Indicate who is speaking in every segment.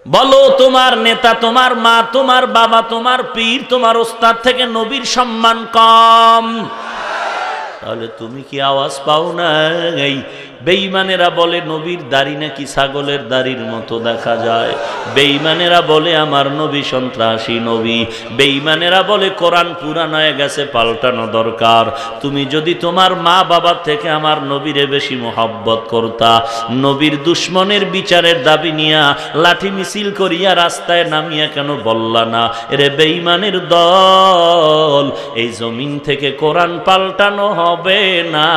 Speaker 1: বলো তোমার নেতা, তোমার মা, তোমার বাবা, তোমার পীর, তোমার ওস্তাদ থেকে নবীর সম্মান কম? তাহলে তুমি কি আওয়াজ পাও না? এই বেঈমানেরা বলে নবীর দাড়ি নাকি ছাগলের দাড়ির মতো দেখা যায়। বেঈমানেরা বলে আমার নবী সন্ত্রাসী নবী। বেঈমানেরা বলে কোরআন পুরান হয়ে গেছে, পাল্টানো দরকার। তুমি যদি তোমার মা বাবার থেকে আমার নবীরে বেশি মোহাব্বত করতা, নবীর দুশ্মনের বিচারের দাবি নিয়া লাঠি মিছিল করিয়া রাস্তায় নামিয়া কেন বললা না? এরে বেঈমানের দল, এই জমিন থেকে কোরআন পাল্টানো হবে না,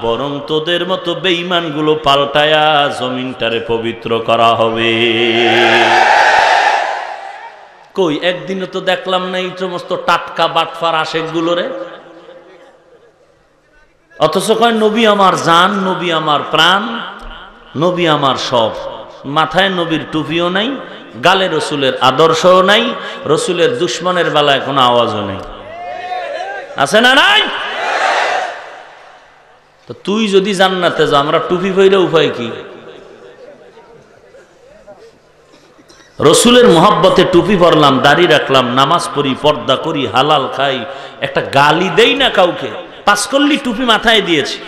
Speaker 1: বরং তোদের মতো বেঈমানগুলো পাল্টায়া জমিনটারে পবিত্র করা হবে। কই একদিনও তো দেখলাম না এই সমস্ত টাটকা বাটফার আশেকগুলোরে। অথচ কয় নবী আমার জান, নবী আমার প্রাণ, নবী আমার সব। মাথায় নবীর টুপিও নাই, গালে রসুলের আদর্শও নাই, রসুলের দুশ্মনের বেলায় কোনো আওয়াজও নেই। আছে না নাই? তো তুই যদি জান্নাতে যা, আমরা টুপি পইরা উপায় কি? রসুলের মোহাব্বতে টুপি পরলাম, দাড়ি রাখলাম, নামাজ পড়ি, পর্দা করি, হালাল খাই, একটা গালি দেই না কাউকে। পাঁচকল্লি টুপি মাথায় দিয়েছি,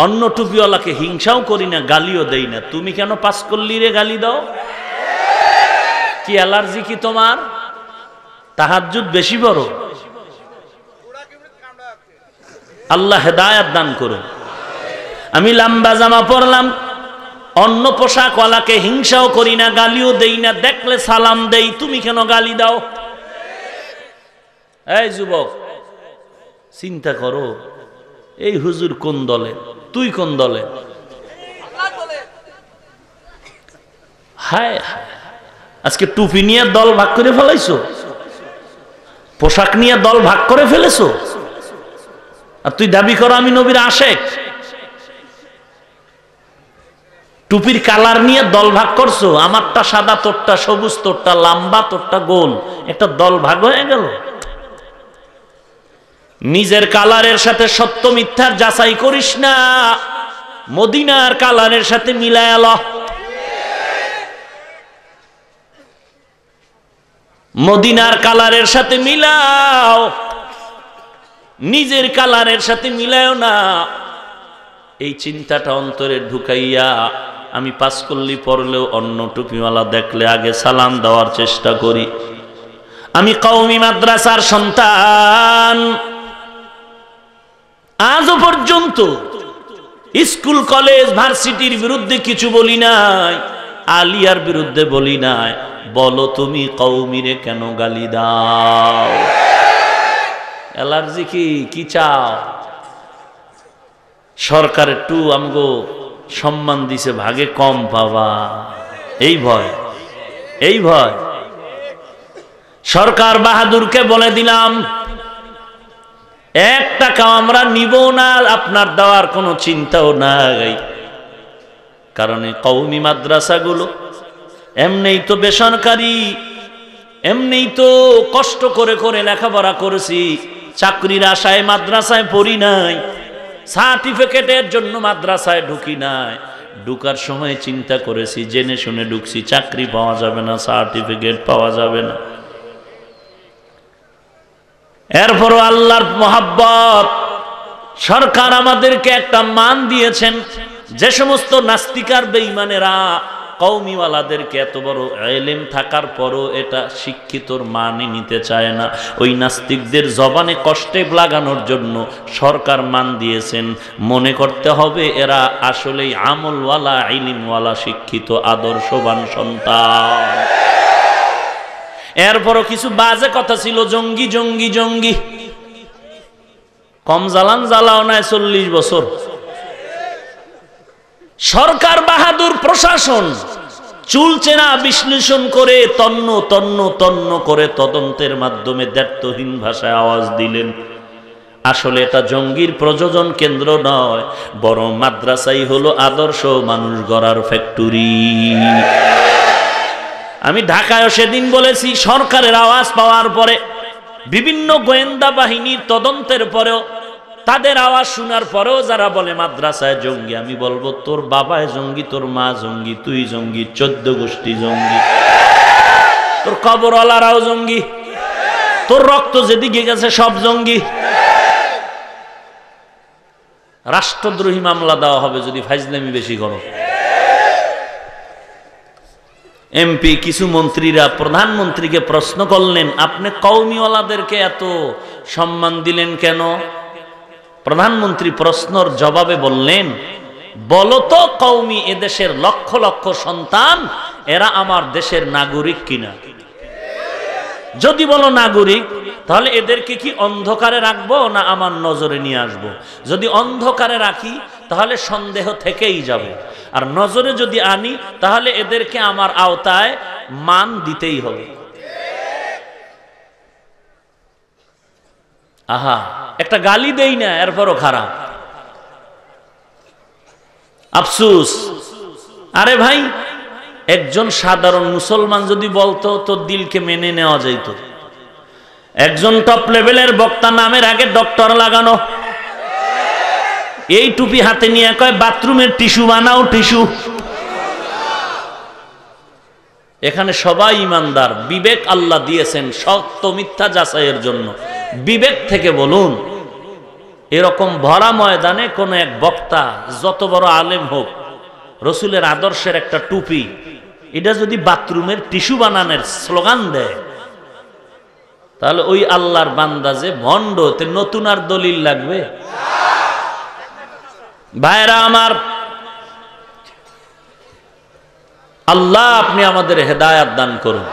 Speaker 1: অন্য টুপিওয়ালাকে হিংসাও করি না, গালিও দেই না। তুমি কেন পাঁচকল্লিরে গালি দাও? কি অ্যালার্জি কি তোমার? তাহাজ্জুদ বেশি বড়? আল্লাহ হেদায়াত দান করুন। আমি লম্বা জামা পরলাম, অন্য পোশাকওয়ালাকে হিংসাও করি না, গালিও দেই না, দেখলে সালাম দেই। তুমি কেন গালি দাও? এই যুবক, চিন্তা করো, এই হুজুর কোন দলে, তুই কোন দলে? হায় আজকে টুপি নিয়ে দল ভাগ করে ফেলাইছো, পোশাক নিয়ে দল ভাগ করে ফেলেছো, আর তুই দাবি করো আমি নবীর আশেক। টুপির কালার নিয়ে দল ভাগ করছো, আমারটা সাদা, তোরটা সবুজ, তোরটা লম্বা, তোরটা গোল, একটা দল ভাগ হয়ে গেল। নিজের কালারের সাথে সত্য মিথ্যার যাচাই করিস না, মদিনার কালারের সাথে মিলায় আলো। মদিনার কালারের সাথে মিলাও, নিজের কালারের সাথে মিলায়ও না। এই চিন্তাটা অন্তরে ঢুকাইয়া আমি পাঁচকল্লি পরলেও অন্য টুপিওয়ালা দেখলে আগে সালাম দেওয়ার চেষ্টা করি। আমি কওমি মাদ্রাসার সন্তান, আজও পর্যন্ত স্কুল কলেজ ভার্সিটির বিরুদ্ধে কিছু বলি নাই, আলিয়ার বিরুদ্ধে বলি নাই। বলো তুমি কওমিরে কেন গালি দাও? অ্যালার্জি কি? কি চাও? সরকার একটু আমগো সম্মান দিছে, ভাগে কম পাবা, এই ভয়, এই ভয়। সরকার বাহাদুরকে বলে দিলাম, 1 টাকা আমরা নিব না, আপনার দেওয়ার কোনো চিন্তাও নাই। কারণ এই কওমি মাদ্রাসাগুলো এমনিই তো বেসরকারি, এমনিই তো কষ্ট করে করে লেখাপড়া করেছি, চাকরির আশায় মাদ্রাসায় পড়ি নাই, সার্টিফিকেটের জন্য মাদ্রাসায় ঢুকি নাই। ঢুকার সময় চিন্তা করেছি, জেনে শুনে ঢুকছি, চাকরি পাওয়া যাবে না, সার্টিফিকেট পাওয়া যাবে না। এরপরও আল্লাহর মহাব্বত, সরকার আমাদেরকে একটা মান দিয়েছেন। যে সমস্ত নাস্তিকার বেঈমানেরা কওমিওয়ালাদেরকে এত বড় ইলম থাকার পরও এটা শিক্ষিতর মানই নিতে চায় না, ওই নাস্তিকদের জবানে কষ্টে লাগানোর জন্য সরকার মান দিয়েছেন। মনে করতে হবে এরা আসলেই আমলওয়ালা, ইলমওয়ালা, শিক্ষিত, আদর্শবান সন্তান। এরপরও কিছু বাজে কথা ছিল, জঙ্গি জঙ্গি জঙ্গি। কম জ্বালান জ্বালাও নাই 40 বছর। সরকার বাহাদুর প্রশাসন চুলচেরা বিশ্লেষণ করে তন্ন তন্ন তন্ন করে তদন্তের মাধ্যমে দ্ব্যর্থহীন ভাষায় আওয়াজ দিলেন, আসলে এটা জঙ্গির প্রযোজন কেন্দ্র নয়, বরং মাদ্রাসাই হলো আদর্শ মানুষ গড়ার ফ্যাক্টরি। আমি ঢাকায় সেদিন বলেছি, সরকারের আওয়াজ পাওয়ার পরে, বিভিন্ন গোয়েন্দা বাহিনীর তদন্তের পরেও, তাদের আওয়াজ শোনার পরেও যারা বলে মাদ্রাসায় জঙ্গি, আমি বলবো তোর বাবায় জঙ্গি, তোর মা জঙ্গি, তুই জঙ্গি, 14 গোষ্ঠী জঙ্গি। তোর কবরওয়ালারাও জঙ্গি, তোর রক্ত যেদিকে গেছে সব জঙ্গি। রাষ্ট্রদ্রোহী মামলা দেওয়া হবে যদি ফাইজলামি বেশি করো। এমপি কিছু মন্ত্রীরা প্রধানমন্ত্রীকে প্রশ্ন করলেন, আপনি কওমিওয়ালাদেরকে এত সম্মান দিলেন কেন? প্রধানমন্ত্রী প্রশ্নের জবাবে বললেন, বলতো কওমি এদেশের লক্ষ লক্ষ সন্তান, এরা আমার দেশের নাগরিক কিনা? যদি বলো নাগরিক, তাহলে এদেরকে কি অন্ধকারে রাখবো না আমার নজরে নিয়ে আসবো? যদি অন্ধকারে রাখি তাহলে সন্দেহ থেকেই যাবে, আর নজরে যদি আনি তাহলে এদেরকে আমার আওতায় মান দিতেই হবে। আহা, একটা গালি দেই না এরপরও খারাপ, আফসুস। আরে ভাই, একজন সাধারণ মুসলমান যদি বলতো তোর দিলকে মেনে নেওয়া যাইত। একজন টপ লেভেলের বক্তা নামের আগে ডক্টর লাগানো, এই টুপি হাতে নিয়ে কয় বাথরুমের টিস্যু বানাও, টিস্যু। এখানে সবাই ইমানদার, বিবেক আল্লাহ দিয়েছেন সত্য মিথ্যা যাচাইয়ের জন্য। বিবেক থেকে বলুন, এরকম ভরা ময়দানে কোন এক বক্তা যত বড় আলেম হোক, রসুলের আদর্শের একটা টুপি, এটা যদি বাথরুমের টিস্যু বানানোর স্লোগান দেয়, তাহলে ওই আল্লাহর বান্দা যে ভণ্ড, তে নতুন আর দলিল লাগবে? ভাইরা আমার, আল্লাহ আপনি আমাদের হেদায়াত দান করুন।